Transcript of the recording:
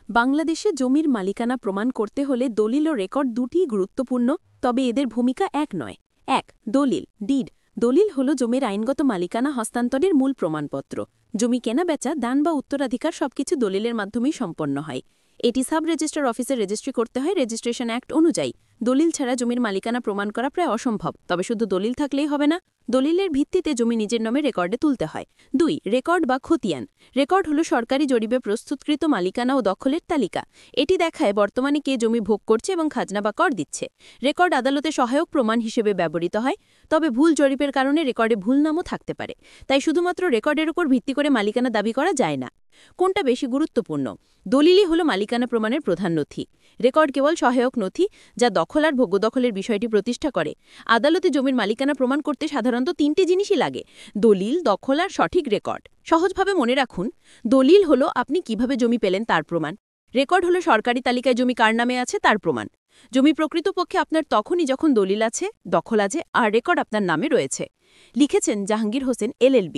বাংলাদেশে জমির মালিকানা প্রমাণ করতে হলে দলিল ও রেকর্ড দুটিই গুরুত্বপূর্ণ, তবে এদের ভূমিকা এক নয়। ১. দলিল ডিড। দলিল হল জমির আইনগত মালিকানা হস্তান্তরের মূল প্রমাণপত্র। জমি কেনাবেচা, দান বা উত্তরাধিকার সবকিছু দলিলের মাধ্যমেই সম্পন্ন হয়। এটি সাব রেজিস্ট্রার অফিসে রেজিস্ট্রি করতে হয় রেজিস্ট্রেশন অ্যাক্ট অনুযায়ী। দলিল ছাড়া জমির মালিকানা প্রমাণ করা প্রায় অসম্ভব, তবে শুধু দলিল থাকলেই হবে না, দলিলের ভিত্তিতে জমি নিজের নামে রেকর্ডে তুলতে হয়। ২. রেকর্ড বা খতিয়ান। রেকর্ড হল সরকারি জরিপে প্রস্তুতকৃত মালিকানা ও দখলের তালিকা। এটি দেখায় বর্তমানে কে জমি ভোগ করছে এবং খাজনা বা কর দিচ্ছে। রেকর্ড আদালতে সহায়ক প্রমাণ হিসেবে ব্যবহৃত হয়, তবে ভুল জরিপের কারণে রেকর্ডে ভুল নামও থাকতে পারে। তাই শুধুমাত্র রেকর্ডের উপর ভিত্তি করে মালিকানা দাবি করা যায় না। কোনটা বেশি গুরুত্বপূর্ণ? দলিলই হল মালিকানা প্রমাণের প্রধান নথি। রেকর্ড কেবল সহায়ক নথি, যা দখল আর ভোগ্য দখলের বিষয়টি প্রতিষ্ঠা করে। আদালতে জমির মালিকানা প্রমাণ করতে সাধারণত তিনটি জিনিসই লাগে: দলিল, দখল আর সঠিক রেকর্ড। সহজভাবে মনে রাখুন, দলিল হল আপনি কিভাবে জমি পেলেন তার প্রমাণ। রেকর্ড হল সরকারি তালিকায় জমি কার নামে আছে তার প্রমাণ। জমি প্রকৃতপক্ষে আপনার তখনই যখন দলিল আছে, দখল আছে আর রেকর্ড আপনার নামে রয়েছে। লিখেছেন জাহাঙ্গীর হোসেন, LLB।